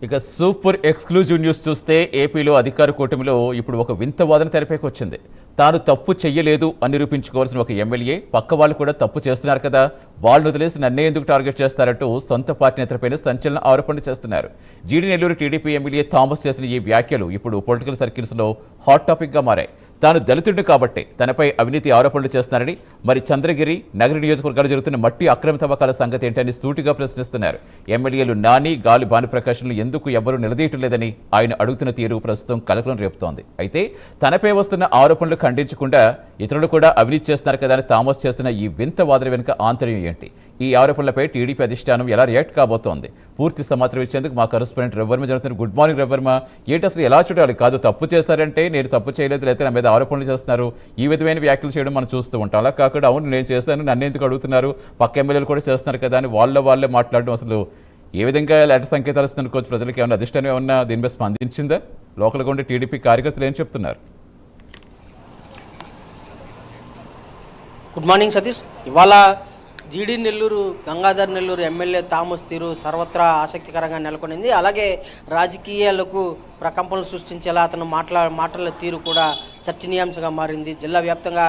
ఇక super exclusive news చూస్తే ఏపీలో అధికార కూటమిలో ఇప్పుడు ఒక వింత వాదన తెరపైకి వచ్చింది. తాను తప్పు చెయ్యలేదు అని నిరూపించుకోవాల్సిన ఒక ఎమ్మెల్యే పక్క వాళ్ళు కూడా తప్పు చేస్తున్నారు కదా, వాళ్ళని వదిలేసి నన్నే ఎందుకు టార్గెట్ చేస్తారంటూ సొంత పార్టీ నేతలపైన సంచలన ఆరోపణలు చేస్తున్నారు. జీడీ నెల్లూరు టీడీపీ ఎమ్మెల్యే థామస్ చేసిన ఈ వ్యాఖ్యలు ఇప్పుడు పొలిటికల్ సర్కిల్స్లో హాట్ టాపిక్గా మారాయి. తాను దళితుడిని కాబట్టి తనపై అవినీతి ఆరోపణలు చేస్తున్నారని, మరి చంద్రగిరి నగర నియోజకవర్గాలు జరుగుతున్న మట్టి అక్రమ తవ్వకాల సంగతి ఏంటని సూటిగా ప్రశ్నిస్తున్నారు. ఎమ్మెల్యేలు నాని, గాలి భానుప్రకాష్ను ఎందుకు ఎవ్వరూ నిలదీయటం లేదని ఆయన అడుగుతున్న తీరు ప్రస్తుతం కలకలం రేపుతోంది. అయితే తనపై వస్తున్న ఆరోపణలు ఖండించకుండా ఇతరులు కూడా అవినీతి చేస్తున్నారు కదా అని థామస్ చేస్తున్న ఈ వింత వాదన వెనుక ఆంతర్యం ఏంటి? ఈ ఆరోపణలపై టీడీపీ అధిష్టానం ఎలా రియాక్ట్ కాబోతోంది? పూర్తి సమాచారం ఇచ్చేందుకు మా కరెస్పాండెంట్ రవివర్మ జరుగుతున్నారు. Good morning Ravi Varma. ఏంటి అసలు ఎలా చూడాలి? కాదు తప్పు చేస్తారంటే నేను తప్పు చేయలేదు, లేకపోతే నా మీద ఆరోపణలు చేస్తున్నారు, ఈ విధమైన వ్యాఖ్యలు చేయడం మనం చూస్తూ ఉంటాం. అలా కాకుండా అవును నేను చేస్తాను, నన్ను ఎందుకు అడుగుతున్నారు, పక్క ఎమ్మెల్యేలు కూడా చేస్తున్నారు కదా అని వాళ్ళే మాట్లాడడం అసలు ఏ విధంగా ఎలాంటి సంకేతాలు ఇస్తున్నారు? కోచ్ ప్రజలకు ఏమన్నా అధిష్టానం ఏమన్నా దీని మీద స్పందించిందా? లోకల్గా ఉండే టీడీపీ కార్యకర్తలు ఏం చెప్తున్నారు? Good morning Satish. ఇవాళ జీడీ నెల్లూరు గంగాధర్ నెల్లూరు ఎమ్మెల్యే థామస్ తీరు సర్వత్రా ఆసక్తికరంగా నెలకొనింది. అలాగే రాజకీయాలకు ప్రకంపనలు సృష్టించేలా అతను మాటల తీరు కూడా చర్చనీయాంశంగా మారింది. జిల్లా వ్యాప్తంగా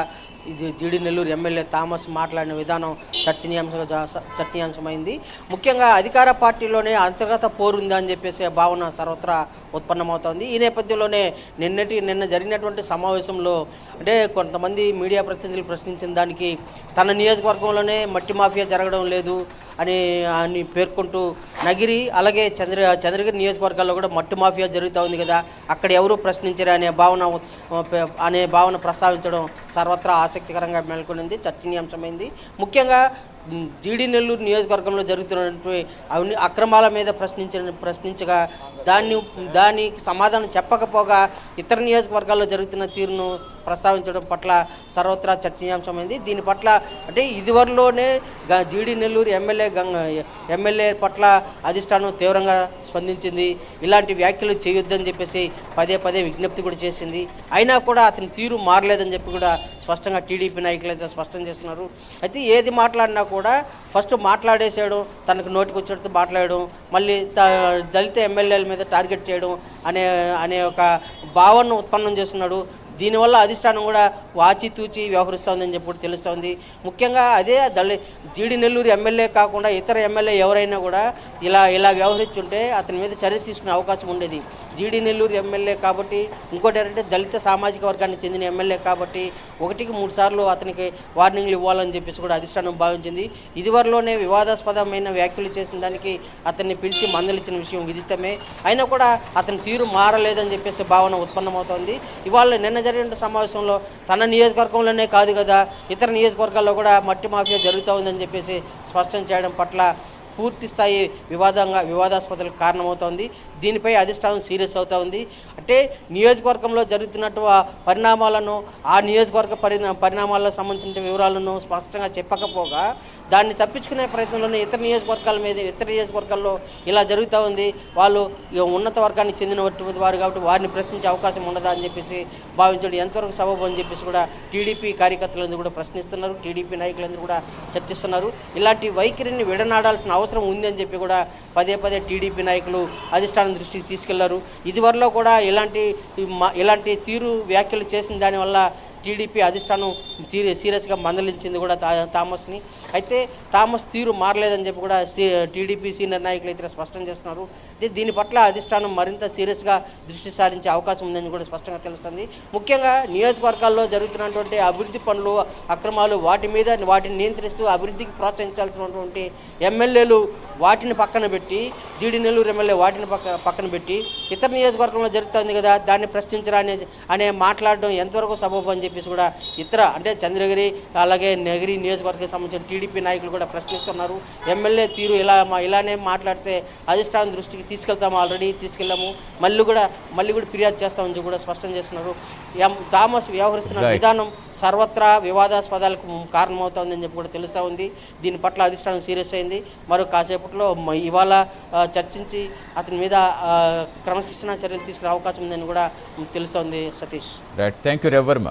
ఇది జీడీ నెల్లూరు ఎమ్మెల్యే థామస్ మాట్లాడిన విధానం చర్చనీయాంశమైంది. ముఖ్యంగా అధికార పార్టీలోనే అంతర్గత పోరు ఉందా అని చెప్పేసి భావన సర్వత్రా ఉత్పన్నమవుతోంది. ఈ నేపథ్యంలోనే నిన్న జరిగినటువంటి సమావేశంలో అంటే కొంతమంది మీడియా ప్రతినిధులు ప్రశ్నించిన దానికి తన నియోజకవర్గంలోనే మట్టి మాఫియా జరగడం లేదు అని పేర్కొంటూ నగిరి అలాగే చంద్రగిరి నియోజకవర్గాల్లో కూడా మట్టి మాఫియా జరుగుతూ ఉంది కదా, అక్కడ ఎవరూ ప్రశ్నించరు అనే భావన ప్రస్తావించడం సర్వత్రా ఆసక్తికరంగా నెలకొనింది, చర్చనీయాంశమైంది. ముఖ్యంగా జీడీ నెల్లూరు నియోజకవర్గంలో జరుగుతున్నటువంటి అక్రమాల మీద ప్రశ్నించగా దానికి సమాధానం చెప్పకపోగా ఇతర నియోజకవర్గాల్లో జరుగుతున్న తీరును ప్రస్తావించడం పట్ల సర్వత్రా చర్చనీయాంశమైంది. దీని పట్ల అంటే ఇదివరలోనే జీడీ నెల్లూరు ఎమ్మెల్యే పట్ల అధిష్టానం తీవ్రంగా స్పందించింది. ఇలాంటి వ్యాఖ్యలు చేయొద్దని చెప్పేసి పదే విజ్ఞప్తి కూడా చేసింది. అయినా కూడా అతని తీరు మారలేదని చెప్పి కూడా స్పష్టంగా టీడీపీ నాయకులు అయితే స్పష్టం చేస్తున్నారు. అయితే ఏది మాట్లాడినా కూడా ఫస్ట్ మాట్లాడేసేయడం, తనకు నోటికి వచ్చినట్టు మాట్లాడడం, మళ్ళీ దళిత ఎమ్మెల్యేల మీద టార్గెట్ చేయడం అనే ఒక భావనను ఉత్పన్నం చేస్తున్నాడు. దీనివల్ల అధిష్టానం కూడా వాచితూచి వ్యవహరిస్తోందని చెప్పి తెలుస్తోంది. ముఖ్యంగా అదే జీడీ నెల్లూరు ఎమ్మెల్యే కాకుండా ఇతర ఎమ్మెల్యే ఎవరైనా కూడా ఇలా వ్యవహరించుంటే అతని మీద చర్య తీసుకునే అవకాశం ఉండేది. జీడీ నెల్లూరు ఎమ్మెల్యే కాబట్టి, ఇంకోటి ఏంటంటే దళిత సామాజిక వర్గానికి చెందిన ఎమ్మెల్యే కాబట్టి 1-3 సార్లు అతనికి వార్నింగ్లు ఇవ్వాలని చెప్పేసి కూడా అధిష్టానం భావించింది. ఇదివరలోనే వివాదాస్పదమైన వ్యాఖ్యలు చేసిన దానికి అతన్ని పిలిచి మందలిచ్చిన విషయం విదితమే. అయినా కూడా అతని తీరు మారలేదని చెప్పేసి భావన ఉత్పన్నమవుతోంది. ఇవాళ నిన్న జరిగిన సమావేశంలో తన నియోజకవర్గంలోనే కాదు కదా, ఇతర నియోజకవర్గాల్లో కూడా మట్టి మాఫియా జరుగుతూ ఉందని చెప్పేసి స్పష్టం చేయడం పట్ల పూర్తి స్థాయి వివాదాస్పదలకు కారణమవుతోంది. దీనిపై అధిష్టానం సీరియస్ అవుతూ ఉంది. అంటే నియోజకవర్గంలో జరుగుతున్నట్టు పరిణామాలను, ఆ నియోజకవర్గ పరిణామాలకు సంబంధించిన వివరాలను స్పష్టంగా చెప్పకపోగా దాన్ని తప్పించుకునే ప్రయత్నంలోనే ఇతర నియోజకవర్గాల్లో ఇలా జరుగుతూ ఉంది, వాళ్ళు ఉన్నత వర్గానికి చెందినటువంటి వారు కాబట్టి వారిని ప్రశ్నించే అవకాశం ఉండదా అని చెప్పేసి భావించడం ఎంతవరకు సబబు అని చెప్పేసి కూడా టీడీపీ కార్యకర్తలందరూ కూడా ప్రశ్నిస్తున్నారు. టీడీపీ నాయకులందరూ కూడా చర్చిస్తున్నారు. ఇలాంటి వైఖరిని విడనాడాల్సిన అవసరం ఉంది అని చెప్పి కూడా పదే టీడీపీ నాయకులు అధిష్టానం దృష్టికి తీసుకెళ్లారు. ఇదివరలో కూడా ఇలాంటి తీరు వ్యాఖ్యలు చేసిన దానివల్ల టీడీపీ అధిష్టానం సీరియస్గా మందలించింది కూడా థామస్ని. అయితే థామస్ తీరు మారలేదని చెప్పి కూడా టీడీపీ సీనియర్ నాయకులు అయితే స్పష్టం చేస్తున్నారు. దీని పట్ల అధిష్టానం మరింత సీరియస్గా దృష్టి సారించే అవకాశం ఉందని కూడా స్పష్టంగా తెలుస్తుంది. ముఖ్యంగా నియోజకవర్గాల్లో జరుగుతున్నటువంటి అభివృద్ధి పనులు, అక్రమాలు వాటిని నియంత్రిస్తూ అభివృద్ధికి ప్రోత్సహించాల్సినటువంటి ఎమ్మెల్యేలు వాటిని పక్కన పెట్టి, జీడీ నెల్లూరు ఎమ్మెల్యే వాటిని పక్కన పెట్టి ఇతర నియోజకవర్గంలో జరుగుతుంది కదా దాన్ని ప్రశ్నించరా అనే మాట్లాడడం ఎంతవరకు సబబు అని చెప్పేసి కూడా అంటే చంద్రగిరి అలాగే నగిరి నియోజకవర్గానికి సంబంధించిన టీడీపీ నాయకులు కూడా ప్రశ్నిస్తున్నారు. ఎమ్మెల్యే తీరు ఇలానే మాట్లాడితే అధిష్టానం దృష్టికి ఆల్రెడీ తీసుకెళ్ళాము, మళ్ళీ కూడా ఫిర్యాదు చేస్తామని కూడా స్పష్టం చేస్తున్నారు. థామస్ వ్యవహరిస్తున్న విధానం సర్వత్రా వివాదాస్పదాలకు కారణమవుతోందని చెప్పి కూడా తెలుస్తూ ఉంది. దీని పట్ల అధిష్టానం సీరియస్ అయింది. మరో కాసేపట్లో ఇవాళ చర్చించి అతని మీద క్రమశిక్షణ చర్యలు తీసుకునే అవకాశం ఉందని కూడా తెలుస్తోంది. Satish, right, thank you Ravi Varma.